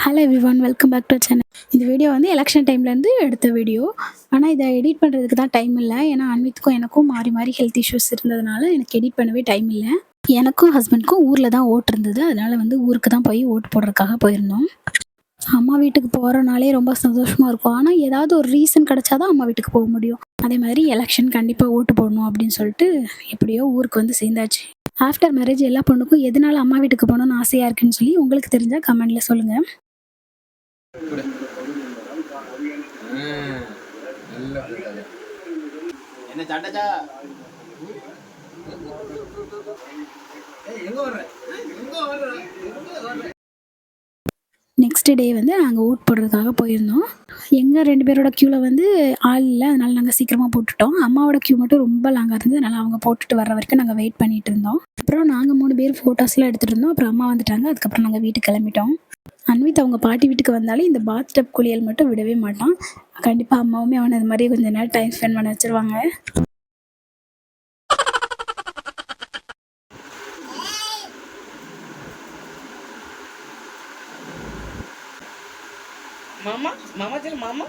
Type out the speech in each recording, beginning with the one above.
Hello everyone, welcome back to channel. இந்த video வந்து election டைம்லேருந்து எடுத்த வீடியோ. ஆனால் இதை எடிட் பண்ணுறதுக்கு தான் டைம் இல்லை. ஏன்னா அன்வித்துக்கும் எனக்கும் மாறி மாறி ஹெல்த் இஷ்யூஸ் இருந்ததுனால எனக்கு எடிட் பண்ணவே டைம் இல்லை. எனக்கும் ஹஸ்பண்ட்க்கும் ஊரில் தான் ஓட்டு இருந்தது. அதனால் வந்து ஊருக்கு தான் போய் ஓட்டு போடுறதுக்காக போயிருந்தோம். அம்மா வீட்டுக்கு போகிறனாலே ரொம்ப சந்தோஷமாக இருக்கும். ஆனால் ஏதாவது ஒரு ரீசன் கிடச்சாதான் அம்மா வீட்டுக்கு போக முடியும். அதே மாதிரி எலெக்ஷன் கண்டிப்பாக ஓட்டு போடணும் அப்படின்னு சொல்லிட்டு எப்படியோ ஊருக்கு வந்து சேர்ந்தாச்சு. ஆஃப்டர் மேரேஜ் எல்லா பொண்ணுக்கும் எதனால அம்மா வீட்டுக்கு போகணுன்னு ஆசையாக இருக்குன்னு சொல்லி உங்களுக்கு தெரிஞ்சால் கமெண்ட்டில் சொல்லுங்கள். என்ன சட்டச்சா நெக்ஸ்ட் டே வந்து நாங்கள் ஓட் போடுறதுக்காக போயிருந்தோம். எங்கள் 2 பேரோட க்யூவில் வந்து ஆள் இல்லை. அதனால் நாங்கள் சீக்கிரமாக போட்டுட்டோம். அம்மாவோட க்யூ மட்டும் ரொம்ப லாங்காக இருந்தது. அதனால் அவங்க போட்டுட்டு வர்ற வரைக்கும் நாங்கள் வெயிட் பண்ணிட்டு இருந்தோம். அப்புறம் நாங்கள் 3 பேர் ஃபோட்டோஸ்லாம் எடுத்துகிட்டு இருந்தோம். அப்புறம் அம்மா வந்துட்டாங்க. அதுக்கப்புறம் நாங்கள் வீட்டுக்கு கிளம்பிட்டோம். அன்வித் அவங்க பாட்டி வீட்டுக்கு வந்தாலே இந்த பாத் டப் குளியல் மட்டும் விடவே மாட்டான். கண்டிப்பாக அம்மாவுமே அவனை அது மாதிரி கொஞ்சம் நேரம் டைம் ஸ்பெண்ட் பண்ண வச்சுருவாங்க. மாமா மாமா சொல்லு மாமா.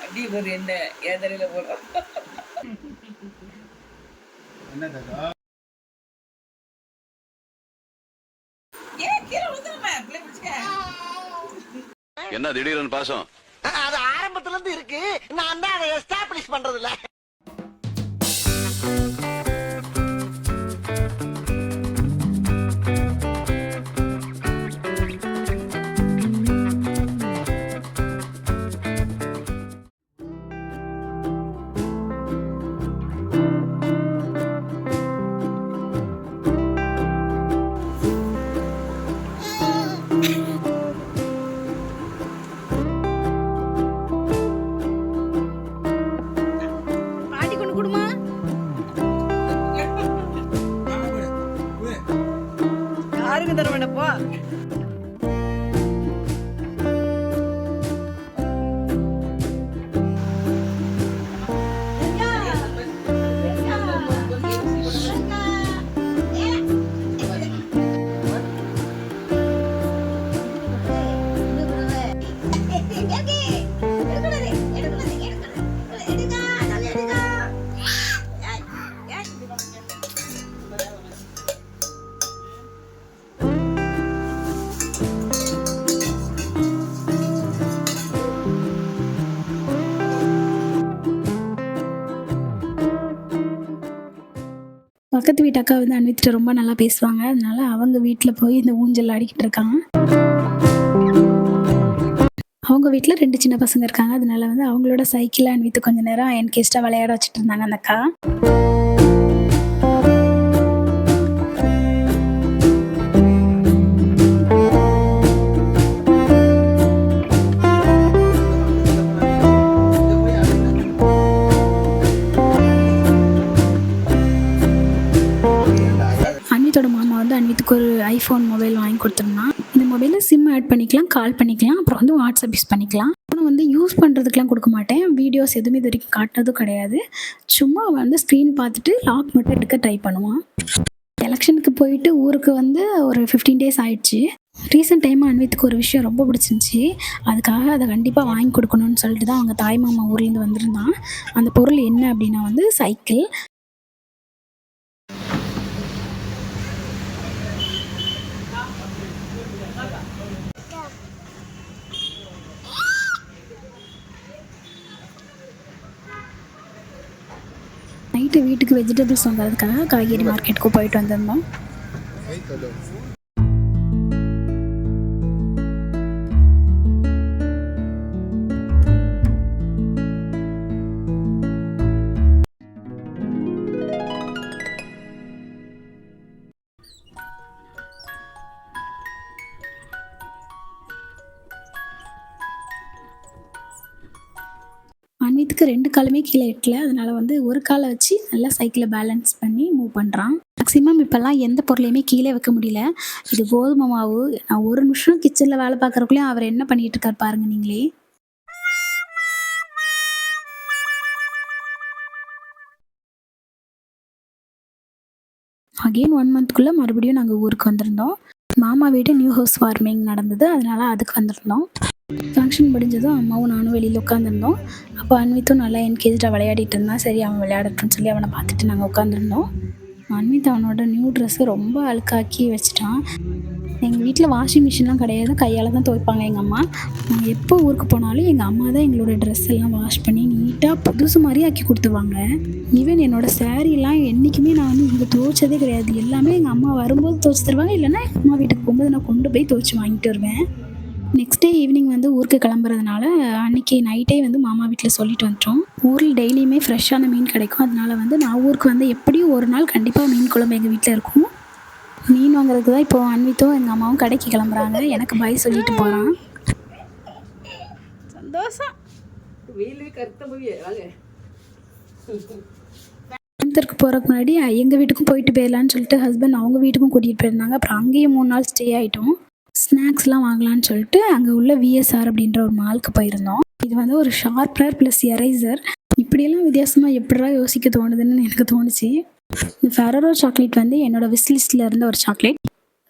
அடி ஒரு என்ன ஏதரையில போடுறோம். என்ன திடீர்னு பாசம்? அது ஆரம்பத்துல இருந்து இருக்கு. நான் தான் அதை எஸ்டாப்ளிஷ் பண்றது இல்ல. யாருக்கு தர வேண்டப்போ. பக்கத்து வீட்டு அக்கா வந்து அன்வித்திட்ட ரொம்ப நல்லா பேசுவாங்க. அதனால அவங்க வீட்டில் போய் இந்த ஊஞ்சல் ஆடிக்கிட்டு இருக்காங்க. அவங்க வீட்டில் 2 சின்ன பசங்க இருக்காங்க. அதனால வந்து அவங்களோட சைக்கிளில் அன்வித்து கொஞ்ச நேரம் என்கேஸ்டாக விளையாட வச்சுட்டு இருந்தாங்க அந்த அக்கா. அன்வித்தோட மாமா வந்து அன்வித்துக்கு ஒரு ஐஃபோன் மொபைல் வாங்கி கொடுத்துருந்தான். இந்த மொபைலில் சிம் ஆட் பண்ணிக்கலாம், கால் பண்ணிக்கலாம், அப்புறம் வந்து வாட்ஸ்அப் யூஸ் பண்ணிக்கலாம். ஆனால் வந்து யூஸ் பண்ணுறதுக்கெலாம் கொடுக்க மாட்டேன். வீடியோஸ் எதுவுமே இது வரைக்கும் காட்டினதும் கிடையாது. சும்மா வந்து ஸ்க்ரீன் பார்த்துட்டு லாக் மட்டும் எடுக்க ட்ரை பண்ணுவான். எலெக்ஷனுக்கு போயிட்டு ஊருக்கு வந்து ஒரு 15 டேஸ் ஆயிடுச்சு. ரீசெண்ட் டைமாக அன்வித்துக்கு ஒரு விஷயம் ரொம்ப பிடிச்சிருந்துச்சி. அதுக்காக அதை கண்டிப்பாக வாங்கி கொடுக்கணும்னு சொல்லிட்டு தான் அவங்க தாய் மாமா ஊர்லேருந்து வந்திருந்தான். அந்த பொருள் என்ன அப்படின்னா வந்து சைக்கிள். நைட்டு வீட்டுக்கு வெஜிடபிள்ஸ் வாங்குறதுக்காக காய்கறி மார்க்கெட்டுக்கு போயிட்டு வந்திருந்தோம். அன்வித்துக்கு 2 காலுமே கீழே எட்டல. அதனால வந்து ஒரு காலை வச்சு நல்லா சைக்கிளை பேலன்ஸ் பண்ணி மூவ் பண்ணுறான். மேக்ஸிமம் இப்போல்லாம் எந்த பொருளையுமே கீழே வைக்க முடியல. இது கோதுமை மாவு. நான் ஒரு நிமிஷம் கிச்சனில் வேலை பார்க்குறக்குள்ளேயும் அவர் என்ன பண்ணிகிட்டு இருக்கார் பாருங்க நீங்களே. அகெயின் 1 மந்த்க்குள்ளே மறுபடியும் நாங்கள் ஊருக்கு வந்திருந்தோம். மாமா வீடு நியூ ஹவுஸ் வார்மிங் நடந்தது, அதனால அதுக்கு வந்திருந்தோம். ஃபங்க்ஷன் முடிஞ்சதும் அம்மாவும் நானும் வெளியில் உட்காந்துருந்தோம். அப்போ அன்வித்தும் நல்லா என்கேஜாக விளையாடிட்டு இருந்தான். சரி அவன் விளையாடட்டும்னு சொல்லி அவனை பார்த்துட்டு நாங்கள் உட்காந்துருந்தோம். அன்வித் அவனோட நியூ ட்ரெஸ்ஸை ரொம்ப அழுக்காக்கி வச்சுட்டான். எங்கள் வீட்டில் வாஷிங் மிஷின்லாம் கிடையாது, கையால் தான் துவைப்பாங்க எங்கள் அம்மா. நாங்கள் எப்போ ஊருக்கு போனாலும் எங்கள் அம்மா தான் எங்களோட ட்ரெஸ் எல்லாம் வாஷ் பண்ணி நீட்டாக புதுசு மாதிரி ஆக்கி கொடுத்துருவாங்க. ஈவன் என்னோடய சேரீலாம் என்றைக்குமே நான் வந்து இங்கே துவைச்சதே கிடையாது. எல்லாமே எங்கள் அம்மா வரும்போது துவைச்சி தருவாங்க, இல்லைன்னா எங்கள் அம்மா வீட்டுக்கு போகும்போது நான் கொண்டு போய் துவைச்சி வாங்கிட்டு வருவேன். நெக்ஸ்ட் டே ஈவினிங் வந்து ஊருக்கு கிளம்புறதுனால அன்றைக்கி நைட்டே வந்து மாமா வீட்டில் சொல்லிட்டு வந்துட்டோம். ஊரில் டெய்லியுமே ஃப்ரெஷ்ஷான மீன் கிடைக்கும். அதனால வந்து நான் ஊருக்கு வந்து எப்படியும் ஒரு நாள் கண்டிப்பாக மீன் குழம்பு எங்கள் வீட்டில் இருக்கும். மீன் வாங்குறதுக்கு தான் இப்போது அன்வித்தும் எங்கள் அம்மாவும் கடைக்கு கிளம்புறாங்க. எனக்கு பாய் சொல்லிட்டு போகிறான். சந்தோஷம். வெயிலே கருத்த போய் வாங்க. கோயம்புத்தூருக்கு போகிறதுக்கு முன்னாடி எங்கள் வீட்டுக்கும் போயிட்டு போயிடலான்னு சொல்லிட்டு ஹஸ்பண்ட் அவங்க வீட்டுக்கும் கூட்டிகிட்டு போயிருந்தாங்க. அப்புறம் அங்கேயும் 3 நாள் ஸ்டே ஆகிட்டோம். ஸ்நாக்ஸ்லாம் வாங்கலான்னு சொல்லிட்டு அங்கே உள்ள விஎஸ்ஆர் அப்படின்ற ஒரு மாலுக்கு போயிருந்தோம். இது வந்து ஒரு ஷார்ப்னர் ப்ளஸ் எரேசர். இப்படியெல்லாம் வித்தியாசமாக எப்படிடா யோசிக்க தோணுதுன்னு எனக்கு தோணுச்சு. இந்த ஃபெரரோ சாக்லேட் வந்து என்னோடய விஷ் லிஸ்ட்டில் இருந்த ஒரு சாக்லேட்.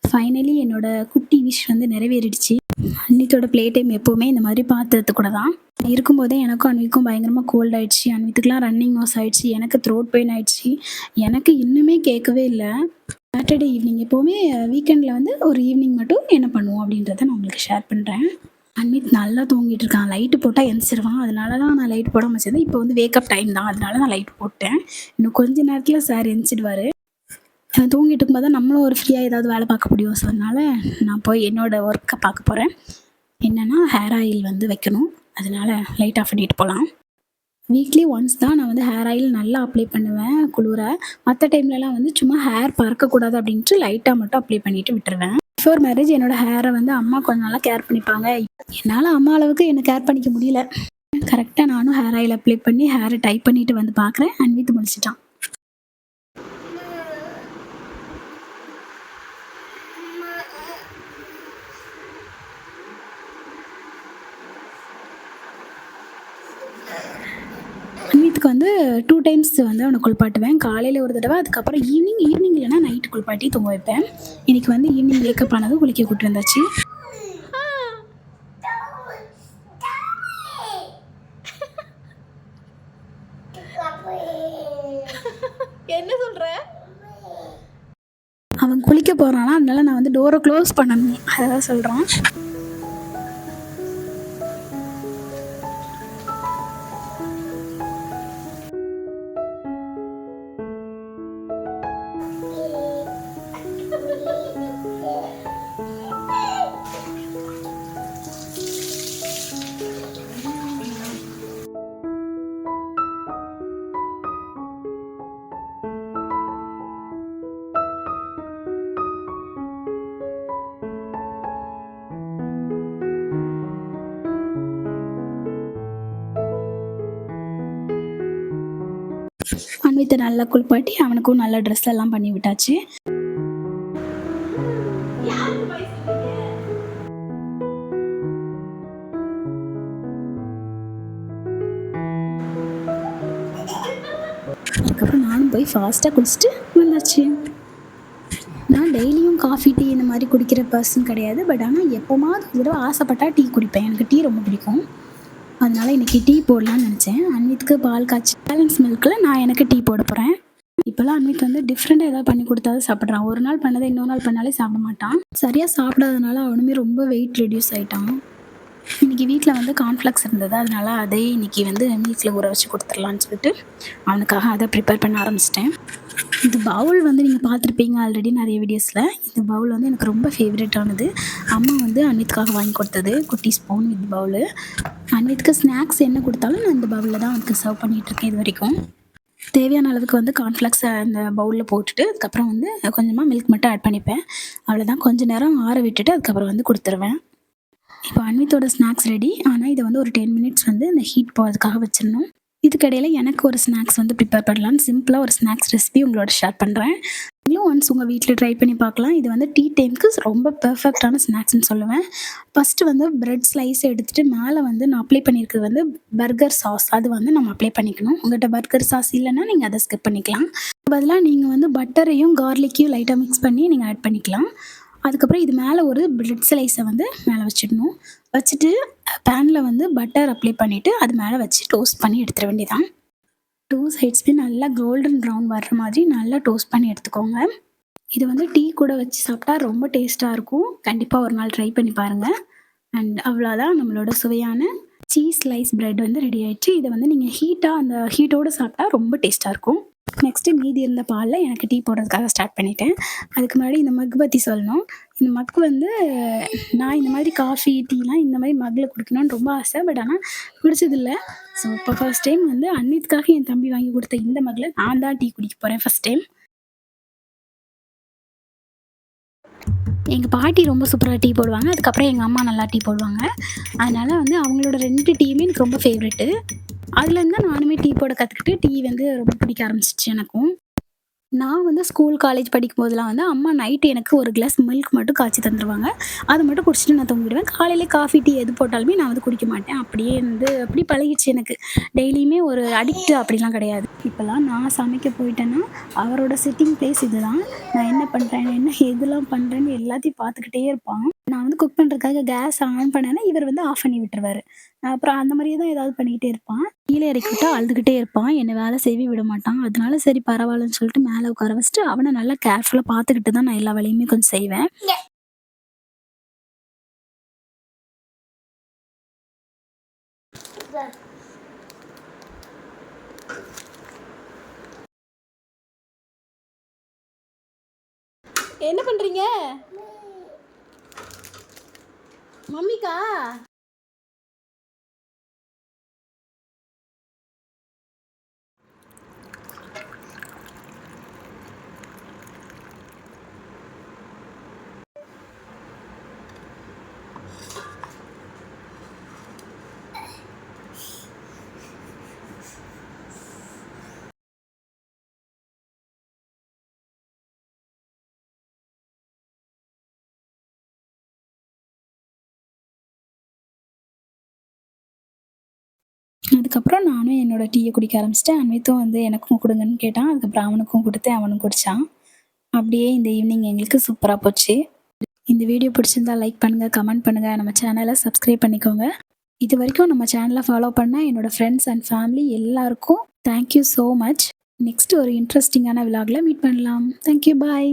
ஃபைனலி என்னோடய குட்டி விஷ் வந்து நிறைவேறிடுச்சு. அன்வித்தோட ப்ளே டைம் எப்போவுமே இந்த மாதிரி பாத்திரத்து கூட தான் இருக்கும்போதே எனக்கும் அன்விக்கும் பயங்கரமாக கோல்ட் ஆகிடுச்சு. அன்வித்துக்குலாம் ரன்னிங் நோஸ் ஆகிடுச்சு, எனக்கு த்ரோட் பெயின் ஆகிடுச்சு. எனக்கு இன்னுமே கேட்கவே இல்லை. சாட்டர்டே ஈவினிங் எப்போவுமே வீக்கெண்டில் வந்து ஒரு ஈவினிங் மட்டும் என்ன பண்ணுவோம் அப்படின்றத நான் உங்களுக்கு ஷேர் பண்ணுறேன். அன்வித் நல்லா தூங்கிட்டு இருக்கான். லைட்டு போட்டால் எந்திரிச்சிருவான். அதனால தான் நான் லைட் போடாமல் வச்சிருந்தேன். இப்போ வந்து வேக்கப் டைம் தான், அதனால நான் லைட் போட்டேன். இன்னும் கொஞ்ச நேரத்தில் சார் எந்திரிச்சிடுவார். தூங்கிட்டு இருக்கும்போது தான் நம்மளும் ஒரு ஃப்ரீயாக ஏதாவது வேலை பார்க்க முடியும். ஸோ அதனால் நான் போய் என்னோடய ஒர்க்கை பார்க்க போகிறேன். என்னென்னா ஹேர் ஆயில் வந்து வைக்கணும், அதனால் லைட் ஆஃப் பண்ணிட்டு போகலாம். வீக்லி ஒன்ஸ் தான் நான் வந்து ஹேர் ஆயில் நல்லா அப்ளை பண்ணுவேன் குளிர. மற்ற டைம்லலாம் வந்து சும்மா ஹேர் பறக்கக்கூடாது அப்படின்ட்டு லைட்டாக மட்டும் அப்ளை பண்ணிவிட்டு விட்டுருவேன். பிஃபோர் மேரேஜ் என்னோடய ஹேரை வந்து அம்மா கொஞ்சம் நல்லா கேர் பண்ணிப்பாங்க. என்னால் அம்மா அளவுக்கு என்னை கேர் பண்ணிக்க முடியல. கரெக்டாக நானும் ஹேர் ஆயில் அப்ளை பண்ணி ஹேரை டைப் பண்ணிவிட்டு வந்து பார்க்குறேன். அன்வித் முடிச்சிட்டான். அன்வித்துக்கு வந்து 2 டைம்ஸ் வந்து அவனை குளிப்பாட்டுவேன். காலையில் ஒரு தடவை, அதுக்கப்புறம் ஈவினிங் இல்லைன்னா நைட்டு குளிப்பாட்டி தூங்க வைப்பேன். இன்றைக்கி வந்து ஈவினிங் வேக்கப் ஆனதும் குளிக்க கூப்பிட்டு வந்தாச்சு. என்ன சொல்ற? அவன் குளிக்க போகிறானா, அதனால நான் வந்து டோரை க்ளோஸ் பண்ணணும், அதை தான் சொல்கிறான். அன்வித்தை நல்லா குளிப்பாட்டி அவனுக்கும் நல்ல ட்ரெஸ் எல்லாம் பண்ணி விட்டாச்சு. அதுக்கப்புறம் நானும் போய் ஃபாஸ்ட்டாக குளிச்சுட்டு வந்தாச்சு. நான் டெய்லியும் காஃபி டீ இந்த மாதிரி குடிக்கிற பர்சன் கிடையாது. பட் ஆனால் எப்போமாவது ஒரு தடவை ஆசைப்பட்டா டீ குடிப்பேன். எனக்கு டீ ரொம்ப பிடிக்கும். அதனால் இன்றைக்கி டீ போடலான்னு நினச்சேன். அன்வித்துக்கு பால் காய்ச்சி பேலன்ஸ் மில்கில் நான் எனக்கு டீ போட போகிறேன். இப்போல்லாம் அன்வித் வந்து டிஃப்ரெண்ட்டாக ஏதாவது பண்ணி கொடுத்தாலும் சாப்பிட்றான். ஒரு நாள் பண்ணதை இன்னொரு நாள் பண்ணாலே சாப்பிட மாட்டான். சரியாக சாப்பிடாதனால அவனுமே ரொம்ப வெயிட் ரெடியூஸ் ஆகிட்டான். இன்றைக்கி வீட்டில் வந்து கார்ன்ஃப்ளெக்ஸ் இருந்தது, அதனால் அதே இன்றைக்கி வந்து மில்கில் ஊற வச்சு கொடுத்துடலான்னு சொல்லிட்டு அவனுக்காக அதை ப்ரிப்பேர் பண்ண ஆரம்பிச்சிட்டேன். இந்த பவுல் வந்து நீங்கள் பார்த்துருப்பீங்க ஆல்ரெடி நிறைய வீடியோஸில். இந்த பவுல் வந்து எனக்கு ரொம்ப ஃபேவரட்டானது. அம்மா வந்து அன்வித்துக்காக வாங்கி கொடுத்தது, குட்டி ஸ்பூன் வித் பவுலு. அன்வித்துக்கு ஸ்நாக்ஸ் என்ன கொடுத்தாலும் நான் இந்த பவுலில் தான் அவனுக்கு சர்வ் பண்ணிகிட்ருக்கேன். இது வரைக்கும் தேவையான அளவுக்கு வந்து கார்ன்ஃப்ளெக்ஸை அந்த பவுலில் போட்டுட்டு அதுக்கப்புறம் வந்து கொஞ்சமாக மில்க் மட்டும் ஆட் பண்ணிப்பேன். அவ்வளோதான். கொஞ்சம் நேரம் ஆற விட்டுட்டு அதுக்கப்புறம் வந்து கொடுத்துருவேன். இப்போ அன்வித்தோட ஸ்நாக்ஸ் ரெடி. ஆனால் இதை வந்து ஒரு 10 மினிட்ஸ் வந்து இந்த ஹீட் போகிறதுக்காக வச்சிடணும். இதுக்கிடையில் எனக்கு ஒரு ஸ்நாக்ஸ் வந்து ப்ரிப்பேர் பண்ணலான்னு சிம்பிளாக ஒரு ஸ்நாக்ஸ் ரெசிபி உங்களோட ஷேர் பண்ணுறேன். நீங்களும் ஒன்ஸ் உங்கள் வீட்டில் ட்ரை பண்ணி பார்க்கலாம். இது வந்து டீ டைம்க்கு ரொம்ப பெர்ஃபெக்ட்டான ஸ்நாக்ஸ்ன்னு சொல்லுவேன். ஃபஸ்ட்டு வந்து பிரெட் ஸ்லைஸ் எடுத்துட்டு மேலே வந்து நான் அப்ளை பண்ணியிருக்கிறது வந்து பர்கர் சாஸ். அது வந்து நம்ம அப்ளை பண்ணிக்கணும். உங்கள்கிட்ட பர்கர் சாஸ் இல்லைன்னா நீங்கள் அதை ஸ்கிப் பண்ணிக்கலாம். பதிலாக நீங்கள் வந்து பட்டரையும் கார்லிக்கையும் லைட்டாக மிக்ஸ் பண்ணி நீங்கள் ஆட் பண்ணிக்கலாம். அதுக்கப்புறம் இது மேலே ஒரு பிரெட் ஸ்லைஸை வந்து மேலே வச்சிடணும். வச்சுட்டு பேனில் வந்து பட்டர் அப்ளை பண்ணிவிட்டு அது மேலே வச்சு டோஸ்ட் பண்ணி எடுத்துட வேண்டியதான். 2 சைட்ஸுமே நல்லா கோல்டன் ப்ரௌன் வர்ற மாதிரி நல்லா டோஸ்ட் பண்ணி எடுத்துக்கோங்க. இது வந்து டீ கூட வச்சு சாப்பிட்டா ரொம்ப டேஸ்ட்டாக இருக்கும். கண்டிப்பாக ஒரு நாள் ட்ரை பண்ணி பாருங்கள். அண்ட் அவ்வளோதான், நம்மளோட சுவையான சீஸ் ஸ்லைஸ் பிரெட் வந்து ரெடி ஆயிடுச்சு. இதை வந்து நீங்கள் அந்த ஹீட்டோடு சாப்பிட்டா ரொம்ப டேஸ்ட்டாக இருக்கும். நெக்ஸ்ட்டு மீதி இருந்த பாலில் எனக்கு டீ போடுறதுக்காக ஸ்டார்ட் பண்ணிட்டேன். அதுக்கு முன்னாடி இந்த மக் பற்றி சொல்லணும். இந்த மக் வந்து நான் இந்த மாதிரி காஃபி, டீலாம் இந்த மாதிரி மக்கில் குடிக்கணும்னு ரொம்ப ஆசை. பட் ஆனால் குடிச்சதில்ல. ஸோ இப்போ ஃபர்ஸ்ட் டைம் வந்து அன்னித்துக்காக என் தம்பி வாங்கி கொடுத்த இந்த மக்கில் நான் தான் டீ குடிக்க போகிறேன் ஃபர்ஸ்ட் டைம். எங்கள் பாட்டி ரொம்ப சூப்பராக டீ போடுவாங்க. அதுக்கப்புறம் எங்கள் அம்மா நல்லா டீ போடுவாங்க. அதனால் வந்து அவங்களோட 2 டீயுமே எனக்கு ரொம்ப ஃபேவரெட்டு. அதுலேருந்து தான் நானுமே டீ போட கற்றுக்கிட்டு டீ வந்து ரொம்ப பிடிக்க ஆரம்பிச்சிச்சு எனக்கும். நான் வந்து ஸ்கூல், காலேஜ் படிக்கும்போதெல்லாம் வந்து அம்மா நைட்டு எனக்கு ஒரு கிளாஸ் மில்க் மட்டும் காய்ச்சி தந்துருவாங்க. அதை மட்டும் குடிச்சிட்டு நான் தூங்கிடுவேன். காலையில காஃபி, டீ எது போட்டாலுமே நான் வந்து குடிக்க மாட்டேன். அப்படி பழகிடுச்சு எனக்கு. டெய்லியுமே ஒரு அடிக்ட் அப்படிலாம் கிடையாது. இப்போலாம் நான் சமைக்க போயிட்டேன்னா அவரோட சிட்டிங் பிளேஸ் இதுதான். நான் என்ன பண்ணுறேன், எதெல்லாம் பண்ணுறேன்னு எல்லாத்தையும் பார்த்துக்கிட்டே இருப்பான். நான் வந்து குக் பண்ணுறதுக்காக கேஸ் ஆன் பண்ணேன்னா இவர் வந்து ஆஃப் பண்ணி விட்டுருவாரு. அப்புறம் அந்த மாதிரியே தான் ஏதாவது பண்ணிக்கிட்டே இருப்பான். கீழே இறக்கி விட்டா அழுதுகிட்டே இருப்பான். என்னை வேலை செய்யவே விட மாட்டான். அதனால சரி பரவாயில்லன்னு சொல்லிட்டு மேலே உட்கார வச்சுட்டு அவனை நல்லா கேர்ஃபுல்லாக பார்த்துக்கிட்டு தான் நான் எல்லா வேலையுமே கொஞ்சம் செய்வேன். என்ன பண்ணுறீங்க மம்மிக்கா? அதுக்கப்புறம் நானும் என்னோடய டீயை குடிக்க ஆரம்பிச்சிட்டேன். அன்வித்தும் வந்து எனக்கும் கொடுங்கன்னு கேட்டான். அதுக்கப்புறம் அவனுக்கும் கொடுத்தேன், அவனும் குடித்தான். அப்படியே இந்த ஈவினிங் எங்களுக்கு சூப்பராக போச்சு. இந்த வீடியோ பிடிச்சிருந்தா லைக் பண்ணுங்கள், கமெண்ட் பண்ணுங்கள், நம்ம சேனலை சப்ஸ்கிரைப் பண்ணிக்கோங்க. இது வரைக்கும் நம்ம சேனலை ஃபாலோ பண்ண என்னோடய ஃப்ரெண்ட்ஸ் அண்ட் ஃபேமிலி எல்லாருக்கும் தேங்க்யூ ஸோ மச். நெக்ஸ்ட் ஒரு இன்ட்ரெஸ்டிங்கான விலாகில் மீட் பண்ணலாம். தேங்க்யூ, பாய்.